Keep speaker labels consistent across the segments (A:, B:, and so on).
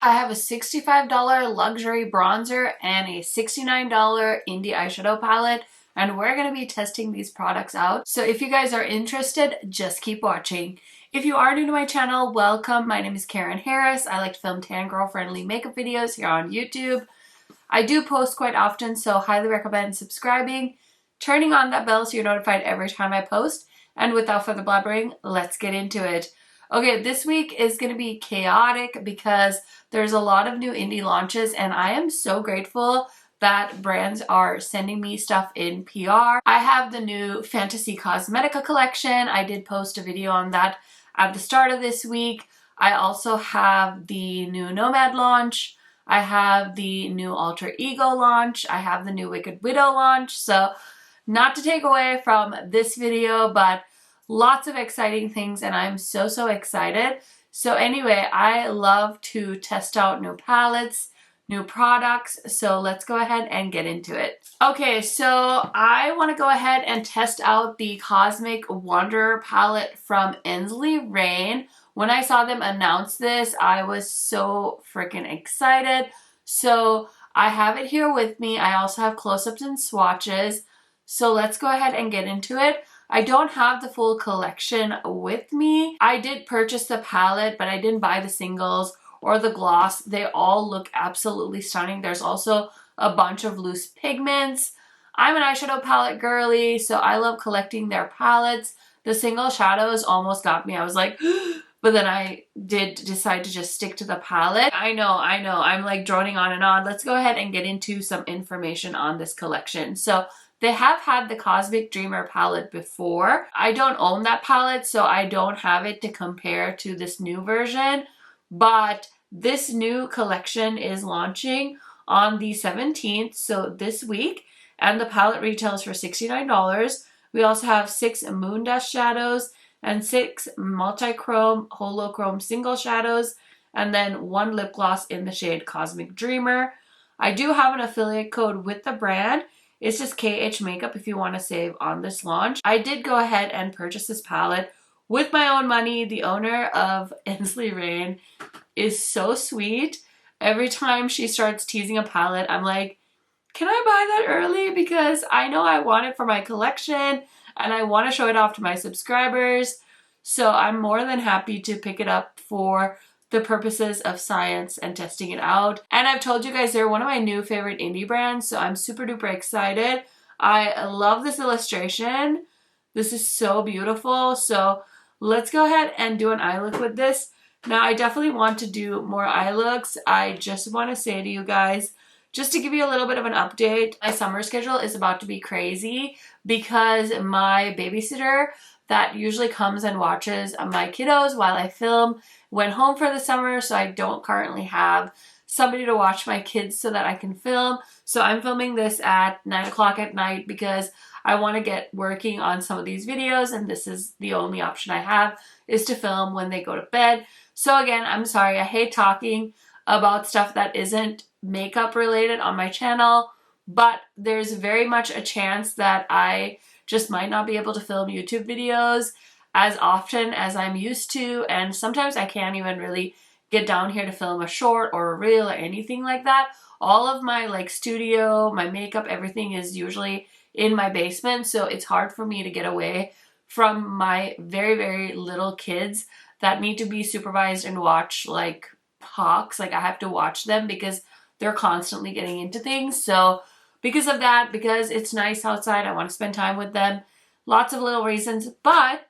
A: I have a $65 luxury bronzer and a $69 indie eyeshadow palette, and we're going to be testing these products out. So if you guys are interested, just keep watching. If you are new to my channel, welcome. My name is Karen Harris. I like to film tan girl friendly makeup videos here on YouTube. I do post quite often, so highly recommend subscribing, turning on that bell so you're notified every time I post. And without further blabbering, let's get into it. Okay, this week is going to be chaotic because there's a lot of new indie launches, and I am so grateful that brands are sending me stuff in PR. I have the new Fantasy Cosmetica collection. I did post a video on that at the start of this week. I also have the new Nomad launch. I have the new Alter Ego launch. I have the new Wicked Widow launch. So not to take away from this video, but lots of exciting things, and I'm so excited. So anyway, I love to test out new palettes, new products, so let's go ahead and get into it. Okay, so I want to go ahead and test out the Cosmic Wonder palette from Ensley Rain. When I saw them announce this, I was so freaking excited. So I have it here with me. I also have close-ups and swatches. So let's go ahead and get into it. I don't have the full collection with me. I did purchase the palette, but I didn't buy the singles or the gloss. They all look absolutely stunning. There's also a bunch of loose pigments. I'm an eyeshadow palette girly, so I love collecting their palettes. The single shadows almost got me. I was like, but then I did decide to just stick to the palette. I know, I'm like droning on and on. Let's go ahead and get into some information on this collection. So they have had the Cosmic Dreamer palette before. I don't own that palette, so I don't have it to compare to this new version. But this new collection is launching on the 17th, so this week. And the palette retails for $69. We also have 6 Moon Dust shadows and 6 multi-chrome holochrome single shadows, and then 1 lip gloss in the shade Cosmic Dreamer. I do have an affiliate code with the brand. It's just KHMAKEUP if you want to save on this launch. I did go ahead and purchase this palette with my own money. The owner of Ensley Rain is so sweet. Every time she starts teasing a palette, I'm like, can I buy that early? Because I know I want it for my collection and I want to show it off to my subscribers. So I'm more than happy to pick it up for the purposes of science and testing it out. And I've told you guys they're one of my new favorite indie brands, so I'm super duper excited. I love this illustration. This is so beautiful. So let's go ahead and do an eye look with this. Now I definitely want to do more eye looks. I just want to say to you guys, just to give you a little bit of an update, my summer schedule is about to be crazy because my babysitter that usually comes and watches my kiddos while I film went home for the summer, so I don't currently have somebody to watch my kids so that I can film. So I'm filming this at 9 o'clock at night because I want to get working on some of these videos, and this is the only option I have is to film when they go to bed. So again, I'm sorry, I hate talking about stuff that isn't makeup related on my channel, but there's very much a chance that I just might not be able to film YouTube videos as often as I'm used to, and sometimes I can't even really get down here to film a short or a reel or anything like that. All of my like studio, my makeup, everything is usually in my basement, so it's hard for me to get away from my very little kids that need to be supervised and watched like hawks. Like I have to watch them because they're constantly getting into things. So because of that, because it's nice outside, I want to spend time with them. Lots of little reasons, but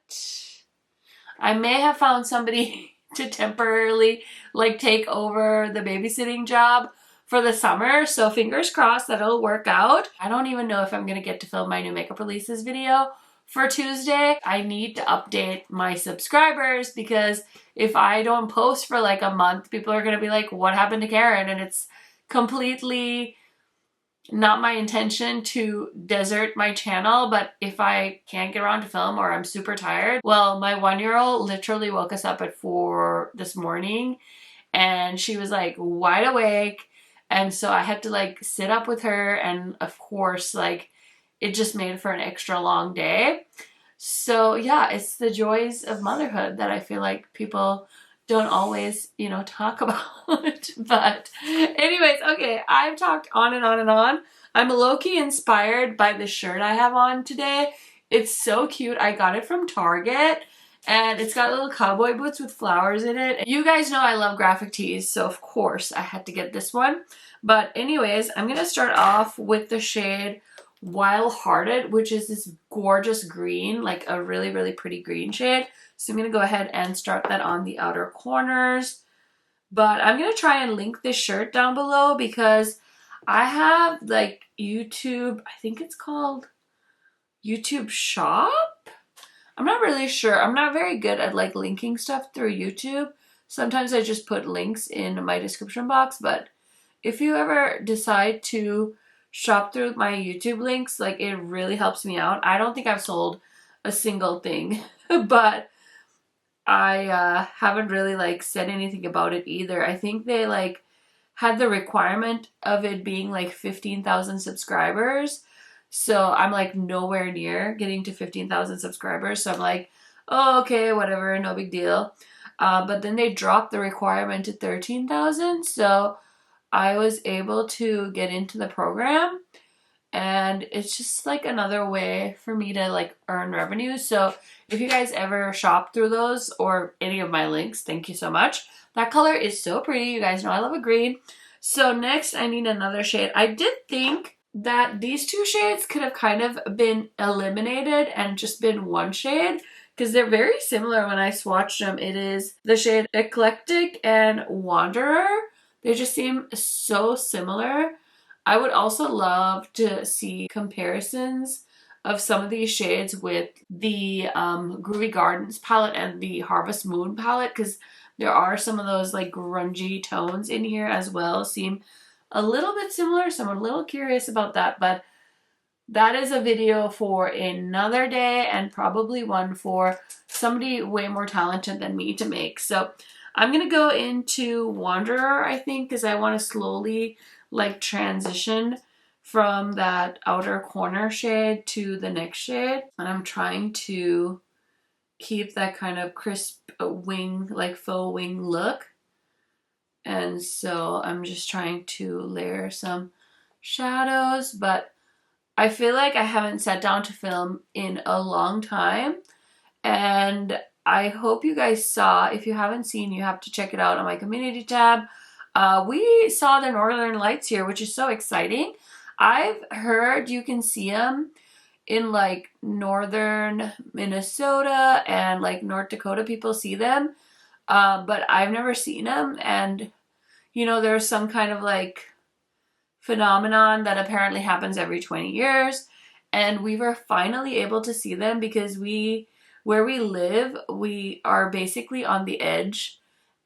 A: I may have found somebody to temporarily like take over the babysitting job for the summer. So fingers crossed that it'll work out. I don't even know if I'm going to get to film my new makeup releases video for Tuesday. I need to update my subscribers because if I don't post for like a month, people are going to be like, what happened to Karen? And it's completely not my intention to desert my channel, but if I can't get around to film or I'm super tired, well, my 1-year-old literally woke us up at 4 this morning and she was like wide awake, and so I had to like sit up with her, and of course like it just made for an extra long day. So yeah, it's the joys of motherhood that I feel like people don't always, you know, talk about. But anyways, okay, I've talked on and on and on. I'm low-key inspired by the shirt I have on today. It's so cute. I got it from Target. And it's got little cowboy boots with flowers in it. You guys know I love graphic tees, so of course I had to get this one. But anyways, I'm going to start off with the shade Wild Hearted, which is this gorgeous green, like a really, really pretty green shade. So I'm going to go ahead and start that on the outer corners. But I'm going to try and link this shirt down below because I have like YouTube, I think it's called YouTube Shop. I'm not really sure. I'm not very good at like linking stuff through YouTube. Sometimes I just put links in my description box, but if you ever decide to shop through my YouTube links, like it really helps me out. I don't think I've sold a single thing, but I haven't really like said anything about it either. I think they like had the requirement of it being like 15,000 subscribers. So I'm like nowhere near getting to 15,000 subscribers. So I'm like, oh, okay, whatever, no big deal. But then they dropped the requirement to 13,000. So I was able to get into the program. And it's just like another way for me to like earn revenue. So if you guys ever shop through those or any of my links, thank you so much. That color is so pretty. You guys know I love a green. So next I need another shade. I did think that these two shades could have kind of been eliminated and just been one shade because they're very similar when I swatched them. It is the shade Eclectic and Wanderer. They just seem so similar. I would also love to see comparisons of some of these shades with the Groovy Gardens palette and the Harvest Moon palette because there are some of those like grungy tones in here as well. Seem a little bit similar, so I'm a little curious about that, but that is a video for another day and probably one for somebody way more talented than me to make. So I'm going to go into Wanderer, I think, because I want to slowly like transition from that outer corner shade to the next shade. And I'm trying to keep that kind of crisp wing, like faux wing look. And so I'm just trying to layer some shadows, but I feel like I haven't sat down to film in a long time. And I hope you guys saw. If you haven't seen, you have to check it out on my community tab. We saw the Northern Lights here, which is so exciting. I've heard you can see them in like northern Minnesota and like North Dakota. People see them. But I've never seen them, and you know, there's some kind of like phenomenon that apparently happens every 20 years, and we were finally able to see them because where we live, we are basically on the edge,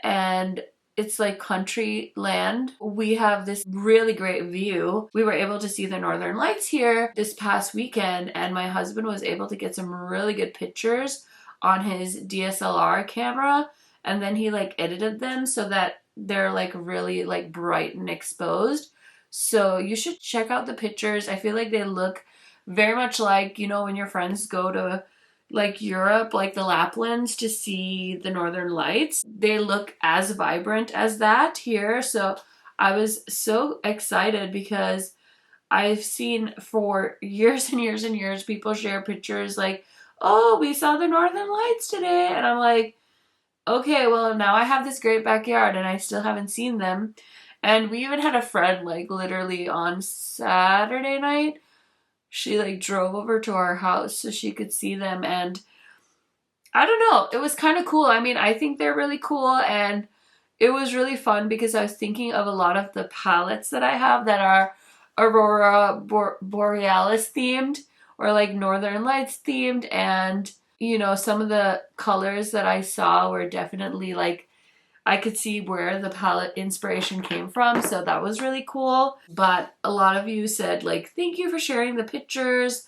A: and it's like country land. We have this really great view. We were able to see the Northern Lights here this past weekend, and my husband was able to get some really good pictures on his DSLR camera. And then he like edited them so that they're like really like bright and exposed. So you should check out the pictures. I feel like they look very much like, you know, when your friends go to like Europe, like the Laplands, to see the Northern Lights. They look as vibrant as that here. So I was so excited because I've seen for years and years and years people share pictures like, oh, we saw the Northern Lights today. And I'm like, okay, well, now I have this great backyard and I still haven't seen them. And we even had a friend, like, literally on Saturday night, she, like, drove over to our house so she could see them. And I don't know, it was kind of cool. I mean, I think they're really cool. And it was really fun because I was thinking of a lot of the palettes that I have that are Aurora Borealis themed or, like, Northern Lights themed. And you know, some of the colors that I saw were definitely like, I could see where the palette inspiration came from. So that was really cool. But a lot of you said like, thank you for sharing the pictures.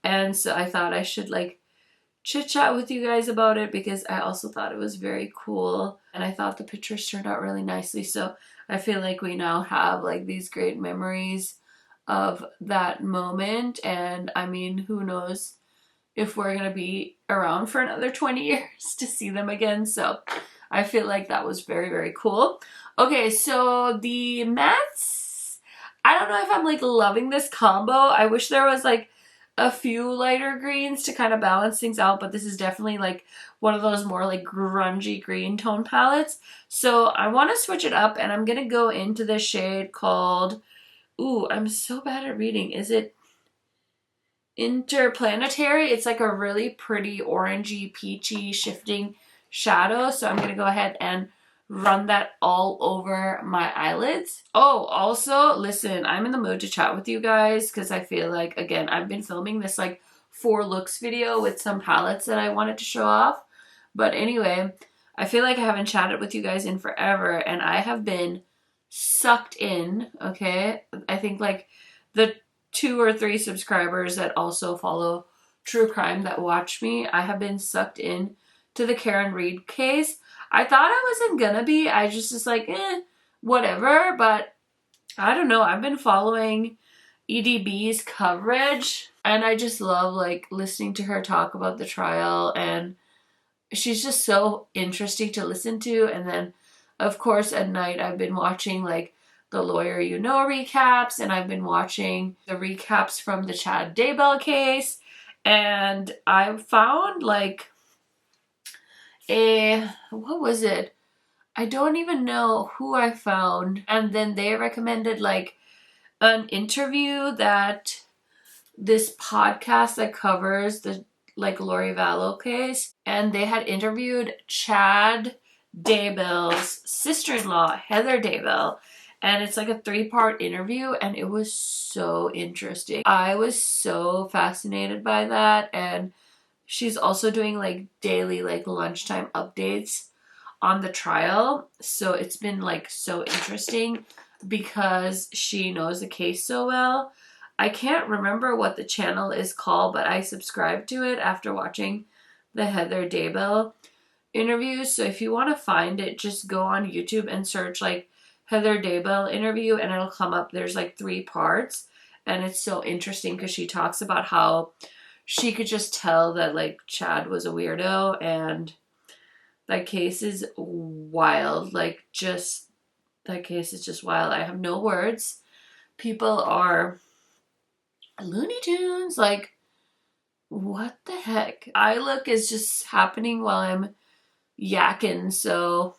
A: And so I thought I should like chit chat with you guys about it because I also thought it was very cool. And I thought the pictures turned out really nicely. So I feel like we now have like these great memories of that moment. And I mean, who knows if we're going to be around for another 20 years to see them again. So I feel like that was very, very cool. Okay, so the mattes, I don't know if I'm like loving this combo. I wish there was like a few lighter greens to kind of balance things out, but this is definitely like one of those more like grungy green tone palettes. So I want to switch it up, and I'm going to go into this shade called, ooh, I'm so bad at reading. Is it Interplanetary? It's like a really pretty orangey, peachy, shifting shadow. So I'm going to go ahead and run that all over my eyelids. Oh, also, listen, I'm in the mood to chat with you guys because I feel like, again, I've been filming this like 4 looks video with some palettes that I wanted to show off. But anyway, I feel like I haven't chatted with you guys in forever, and I have been sucked in, okay? I think like the 2 or 3 subscribers that also follow true crime that watch me, I have been sucked in to the Karen Reed case. I thought I wasn't gonna be. I just like, whatever. But I don't know. I've been following EDB's coverage, and I just love like listening to her talk about the trial, and she's just so interesting to listen to. And then, of course, at night I've been watching like the Lawyer You Know recaps, and I've been watching the recaps from the Chad Daybell case, and I found like what was it? I don't even know who I found. And then they recommended like an interview that this podcast that covers the like Lori Vallow case, and they had interviewed Chad Daybell's sister-in-law, Heather Daybell, and it's like a 3-part interview, and it was so interesting. I was so fascinated by that, and she's also doing like daily like lunchtime updates on the trial. So it's been like so interesting because she knows the case so well. I can't remember what the channel is called, but I subscribed to it after watching the Heather Daybell interview. So if you want to find it, just go on YouTube and search like Heather Daybell interview, and it'll come up. There's like 3 parts, and it's so interesting because she talks about how she could just tell that like Chad was a weirdo, and that case is wild. Like just, that case is just wild. I have no words. People are Looney Tunes. Like, what the heck? Eye look is just happening while I'm yakking, so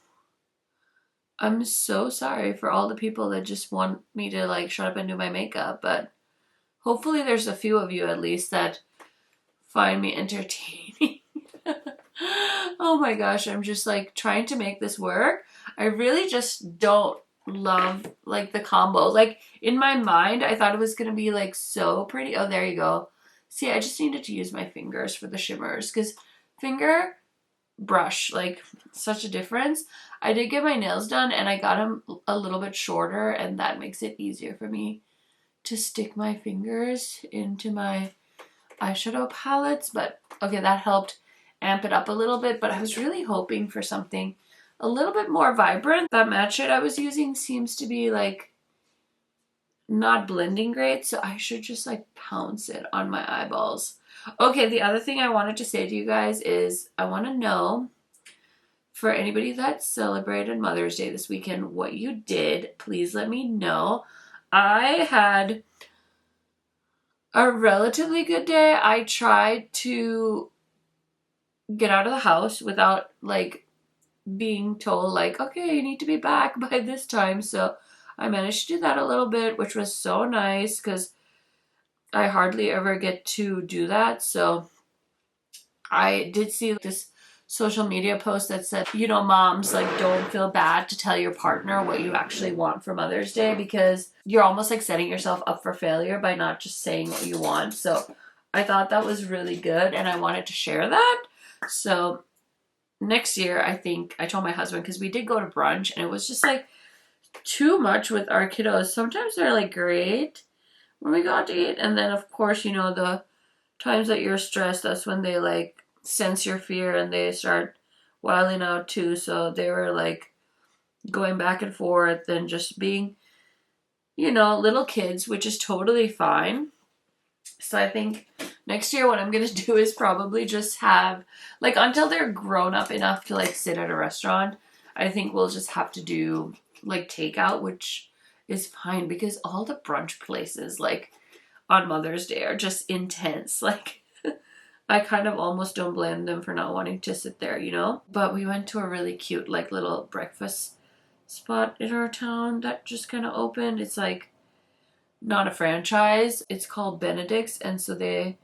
A: I'm so sorry for all the people that just want me to like shut up and do my makeup, but hopefully there's a few of you at least that find me entertaining. Oh my gosh, I'm just like trying to make this work. I really just don't love like the combo. Like in my mind, I thought it was gonna be like so pretty. Oh, there you go. See, I just needed to use my fingers for the shimmers because finger brush, like such a difference. I did get my nails done and I got them a little bit shorter, and that makes it easier for me to stick my fingers into my eyeshadow palettes. But okay, that helped amp it up a little bit, but I was really hoping for something a little bit more vibrant. That matte shade I was using seems to be like not blending great, so I should just like pounce it on my eyeballs. Okay, the other thing I wanted to say to you guys is I want to know, for anybody that celebrated Mother's Day this weekend, what you did. Please let me know. I had a relatively good day. I tried to get out of the house without like being told like, okay, you need to be back by this time. So I managed to do that a little bit, which was so nice because I hardly ever get to do that. So I did see this social media post that said, you know, moms, like, don't feel bad to tell your partner what you actually want for Mother's Day, because you're almost like setting yourself up for failure by not just saying what you want. So I thought that was really good, and I wanted to share that. So next year, I think I told my husband, because we did go to brunch and it was just like too much with our kiddos. Sometimes they're like great when we go out to eat, and then of course, you know, the times that you're stressed, that's when they like sense your fear and they start wilding out too. So they were like going back and forth and just being, you know, little kids, which is totally fine. So I think next year what I'm gonna do is probably just have, like, until they're grown up enough to like sit at a restaurant, I think we'll just have to do like takeout, which is fine because all the brunch places like on Mother's Day are just intense. Like, I kind of almost don't blame them for not wanting to sit there, you know? But we went to a really cute like little breakfast spot in our town that just kind of opened. It's like not a franchise. It's called Benedict's, and so they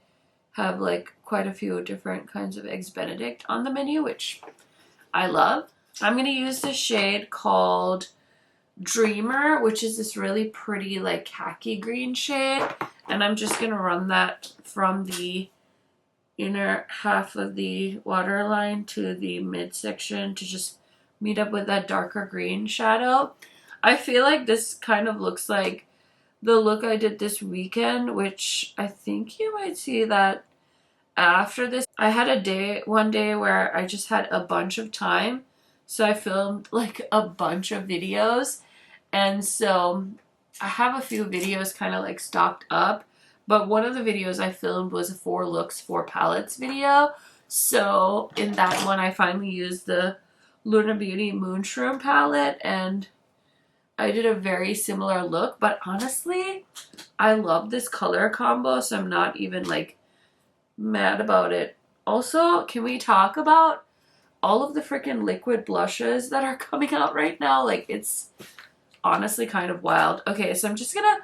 A: have like quite a few different kinds of eggs Benedict on the menu, which I love. I'm going to use this shade called Dreamer, which is this really pretty like khaki green shade, and I'm just going to run that from the inner half of the waterline to the midsection to just meet up with that darker green shadow. I feel like this kind of looks like the look I did this weekend, which I think you might see that after this. I had one day where I just had a bunch of time, so I filmed like a bunch of videos, and so I have a few videos kind of like stocked up, but one of the videos I filmed was a 4 looks 4 palettes video. So in that one I finally used the Luna Beauty Moonshroom palette, and I did a very similar look, but honestly I love this color combo, so I'm not even like mad about it. Also, can we talk about all of the freaking liquid blushes that are coming out right now? Like, it's honestly kind of wild. Okay, so I'm just gonna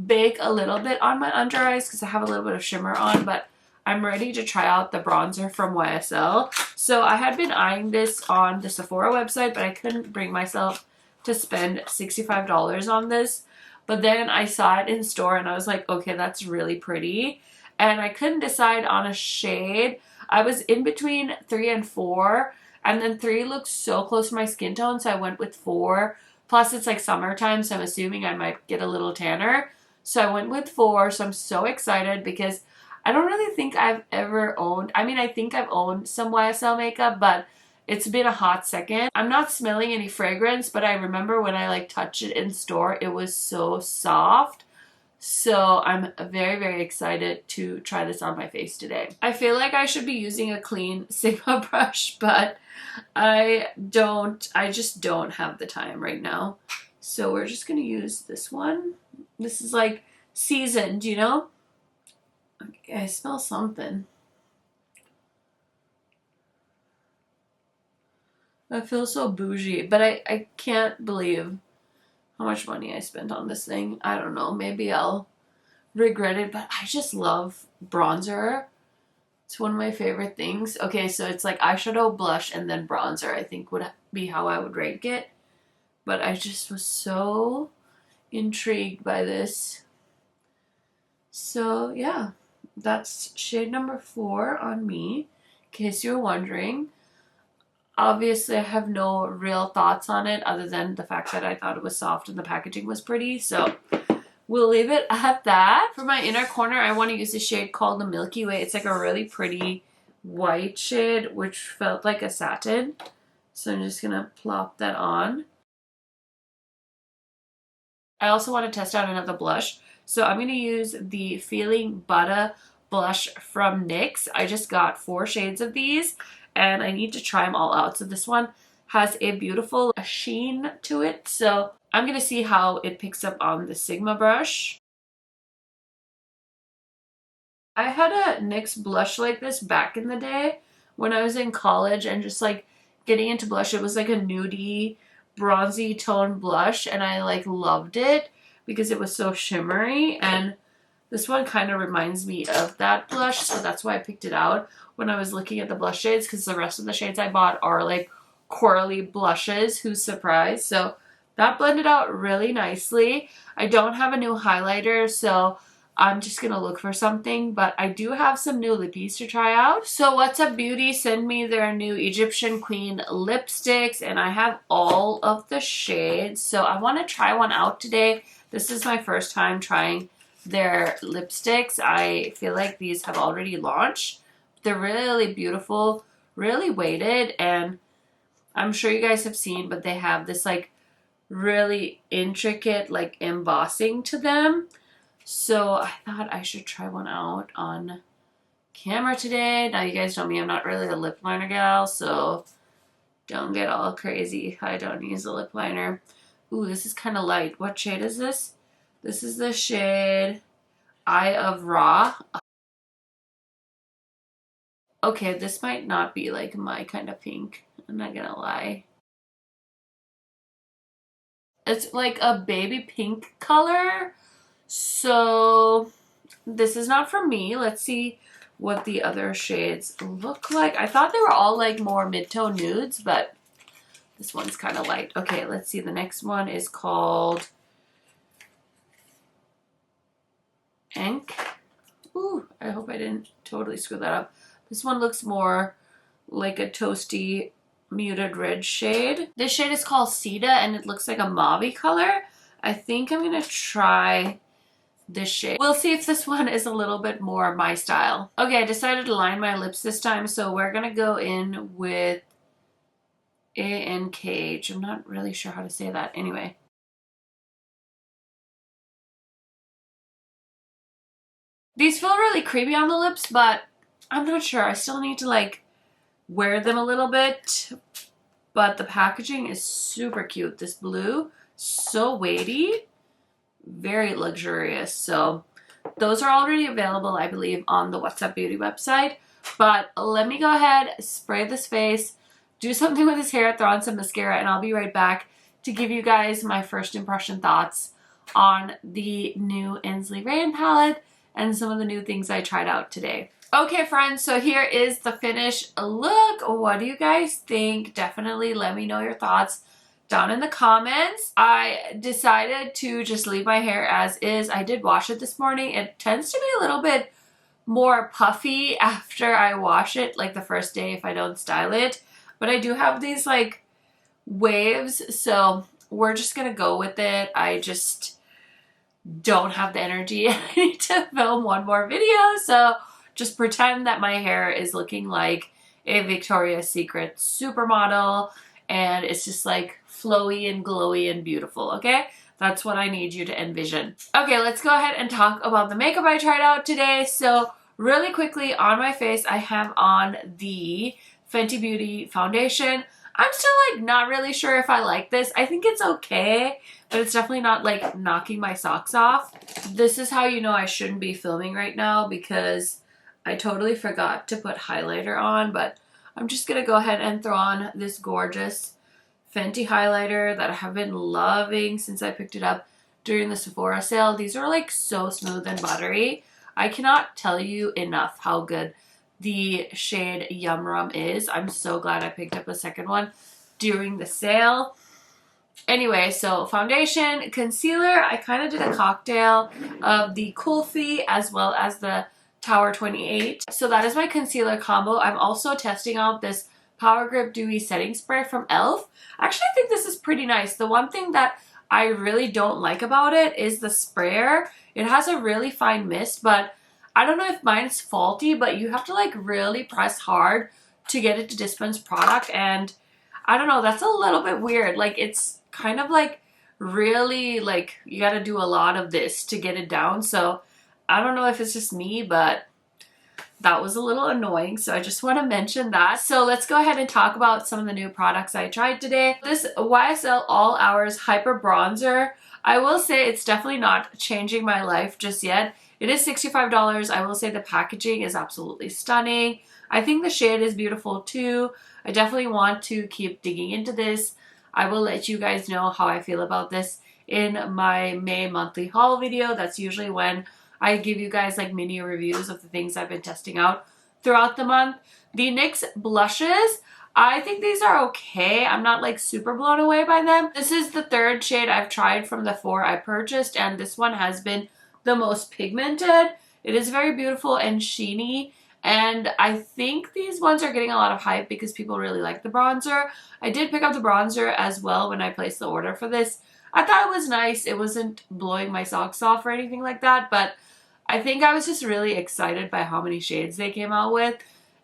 A: bake a little bit on my under eyes because I have a little bit of shimmer on, but I'm ready to try out the bronzer from YSL. So I had been eyeing this on the Sephora website, but I couldn't bring myself to spend $65 on this. But then I saw it in store and I was like, okay, that's really pretty. And I couldn't decide on a shade. I was in between 3 and 4, and then 3 looked so close to my skin tone, so I went with 4. Plus, it's like summertime, so I'm assuming I might get a little tanner. So I went with 4, so I'm so excited because I don't really think I've ever owned, I mean, I think I've owned some YSL makeup, but it's been a hot second. I'm not smelling any fragrance, but I remember when I like touched it in store, it was so soft. So I'm very, very excited to try this on my face today. I feel like I should be using a clean Sigma brush, but I just don't have the time right now. So we're just gonna use this one. This is like seasoned, you know? Okay, I smell something. I feel so bougie, but I can't believe how much money I spent on this thing. I don't know, maybe I'll regret it, but I just love bronzer. It's one of my favorite things. Okay, so it's like eyeshadow, blush, and then bronzer, I think would be how I would rank it. But I just was so intrigued by this. So yeah, that's shade number 4 on me, in case you're wondering. Obviously, I have no real thoughts on it other than the fact that I thought it was soft and the packaging was pretty. So we'll leave it at that. For my inner corner, I want to use a shade called the Milky Way. It's like a really pretty white shade, which felt like a satin. So I'm just going to plop that on. I also want to test out another blush. So I'm going to use the Feeling Butter blush from NYX. I just got 4 shades of these, and I need to try them all out. So this one has a beautiful sheen to it. So I'm going to see how it picks up on the Sigma brush. I had a NYX blush like this back in the day when I was in college and just like getting into blush. It was like a nudie, bronzy tone blush, and I like loved it because it was so shimmery, and this one kind of reminds me of that blush, so that's why I picked it out when I was looking at the blush shades, because the rest of the shades I bought are like corally blushes. Who's surprised? So that blended out really nicely. I don't have a new highlighter, so I'm just gonna look for something, but I do have some new lippies to try out. So What's Up Beauty sent me their new Egyptian Queen lipsticks, and I have all of the shades, so I want to try one out today. This is my first time trying their lipsticks. I feel like these have already launched. They're really beautiful, really weighted, and I'm sure you guys have seen, but they have this like really intricate like embossing to them. So I thought I should try one out on camera today. Now you guys know me, I'm not really a lip liner gal, so don't get all crazy. I don't use a lip liner. Ooh, this is kind of light. What shade is this? This is the shade Eye of Raw. Okay, this might not be like my kind of pink. I'm not gonna lie. It's like a baby pink color. So this is not for me. Let's see what the other shades look like. I thought they were all like more mid-tone nudes, but this one's kind of light. Okay, let's see. The next one is called Ink. Ooh, I hope I didn't totally screw that up. This one looks more like a toasty muted red shade. This shade is called Sita and it looks like a mauve color. I think I'm gonna try this shade. We'll see if this one is a little bit more my style. Okay, I decided to line my lips this time, so we're gonna go in with ANKH. I'm not really sure how to say that. Anyway. These feel really creamy on the lips, but I'm not sure. I still need to like wear them a little bit. But the packaging is super cute. This blue, so weighty, very luxurious. So those are already available, I believe, on the What's Up Beauty website. But let me go ahead, spray this face, do something with this hair, throw on some mascara, and I'll be right back to give you guys my first impression thoughts on the new Ensley Rain palette and some of the new things I tried out today. Okay, friends, so here is the finished look. What do you guys think? Definitely let me know your thoughts down in the comments. I decided to just leave my hair as is. I did wash it this morning. It tends to be a little bit more puffy after I wash it, like the first day if I don't style it. But I do have these like waves, so we're just gonna go with it. I just don't have the energy. I need to film one more video, so just pretend that my hair is looking like a Victoria's Secret supermodel and it's just like flowy and glowy and beautiful, okay? That's what I need you to envision. Okay, let's go ahead and talk about the makeup I tried out today. So really quickly, on my face, I have on the Fenty Beauty foundation. I'm still like not really sure if I like this. I think it's okay, but it's definitely not like knocking my socks off. This is how you know I shouldn't be filming right now because I totally forgot to put highlighter on, but I'm just gonna go ahead and throw on this gorgeous Fenty highlighter that I have been loving since I picked it up during the Sephora sale. These are like so smooth and buttery. I cannot tell you enough how good the shade Yum Rum is. I'm so glad I picked up a second one during the sale. Anyway, so foundation, concealer, I kind of did a cocktail of the Kulfi as well as the Tower 28. So that is my concealer combo. I'm also testing out this Power Grip Dewy Setting Spray from e.l.f. I actually think this is pretty nice. The one thing that I really don't like about it is the sprayer. It has a really fine mist, but I don't know if mine's faulty, but you have to like really press hard to get it to dispense product, and I don't know, that's a little bit weird. Like it's kind of like really like you got to do a lot of this to get it down. So I don't know if it's just me, but that was a little annoying. So I just want to mention that. So let's go ahead and talk about some of the new products I tried today. This YSL All Hours Hyper Bronzer, I will say it's definitely not changing my life just yet. It is $65. I will say the packaging is absolutely stunning. I think the shade is beautiful too. I definitely want to keep digging into this. I will let you guys know how I feel about this in my May monthly haul video. That's usually when I give you guys like mini reviews of the things I've been testing out throughout the month. The NYX blushes, I think these are okay. I'm not like super blown away by them. This is the third shade I've tried from the 4 I purchased, and this one has been the most pigmented. It is very beautiful and sheeny, and I think these ones are getting a lot of hype because people really like the bronzer. I did pick up the bronzer as well when I placed the order for this. I thought it was nice. It wasn't blowing my socks off or anything like that, but I think I was just really excited by how many shades they came out with,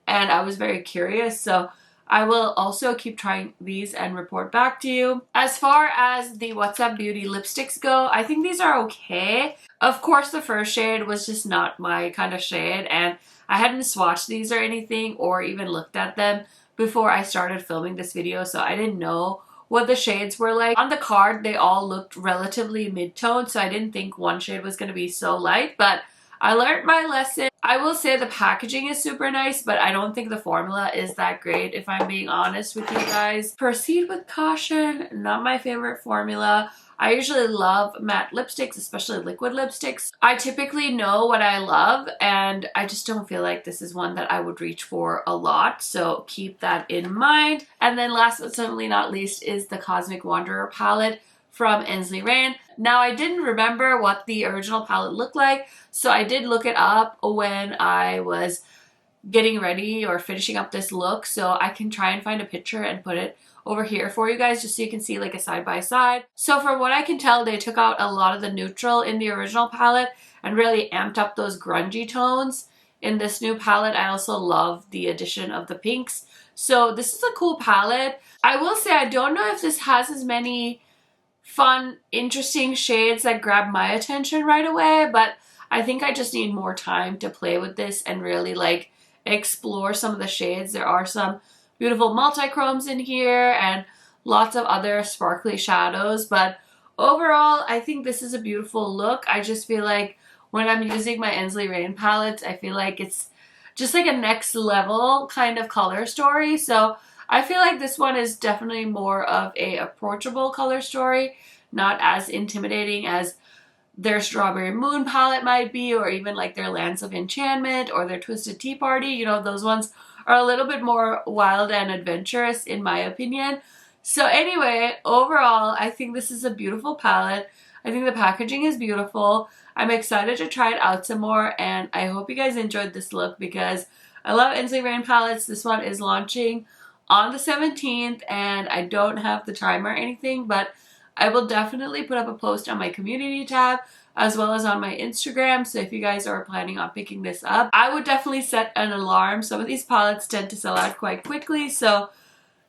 A: and I was very curious, so I will also keep trying these and report back to you. As far as the What's Up Beauty lipsticks go, I think these are okay. Of course, the first shade was just not my kind of shade, and I hadn't swatched these or anything or even looked at them before I started filming this video, so I didn't know what the shades were like. On the card, they all looked relatively mid-tone, so I didn't think one shade was going to be so light, but I learned my lesson. I will say the packaging is super nice, but I don't think the formula is that great, if I'm being honest with you guys. Proceed with caution, not my favorite formula. I usually love matte lipsticks, especially liquid lipsticks. I typically know what I love, and I just don't feel like this is one that I would reach for a lot, so keep that in mind. And then last but certainly not least is the Cosmic Wanderer palette from Ensley. Now, I didn't remember what the original palette looked like, so I did look it up when I was getting ready or finishing up this look, so I can try and find a picture and put it over here for you guys just so you can see like a side by side. So from what I can tell, they took out a lot of the neutral in the original palette and really amped up those grungy tones in this new palette. I also love the addition of the pinks. So this is a cool palette. I will say I don't know if this has as many fun, interesting shades that grab my attention right away, but I think I just need more time to play with this and really like explore some of the shades. There are some beautiful multi-chromes in here and lots of other sparkly shadows, but overall I think this is a beautiful look. I just feel like when I'm using my Ensley palettes, I feel like it's just like a next level kind of color story. So I feel like this one is definitely more of a approachable color story, not as intimidating as their Strawberry Moon palette might be, or even like their Lands of Enchantment or their Twisted Tea Party. You know, those ones are a little bit more wild and adventurous in my opinion. So anyway, overall, I think this is a beautiful palette. I think the packaging is beautiful. I'm excited to try it out some more, and I hope you guys enjoyed this look because I love Ensley palettes. This one is launching on the 17th, and I don't have the time or anything, but I will definitely put up a post on my community tab as well as on my Instagram. So if you guys are planning on picking this up, I would definitely set an alarm. Some of these palettes tend to sell out quite quickly, so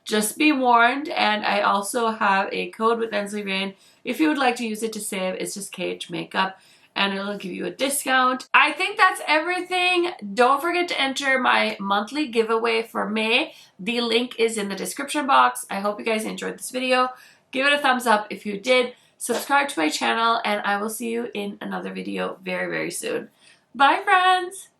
A: just be warned. And I also have a code with Ensley. If you would like to use it to save, it's just KHMAKEUP, and it'll give you a discount. I think that's everything. Don't forget to enter my monthly giveaway for May. The link is in the description box. I hope you guys enjoyed this video. Give it a thumbs up if you did. Subscribe to my channel, and I will see you in another video very, very soon. Bye, friends!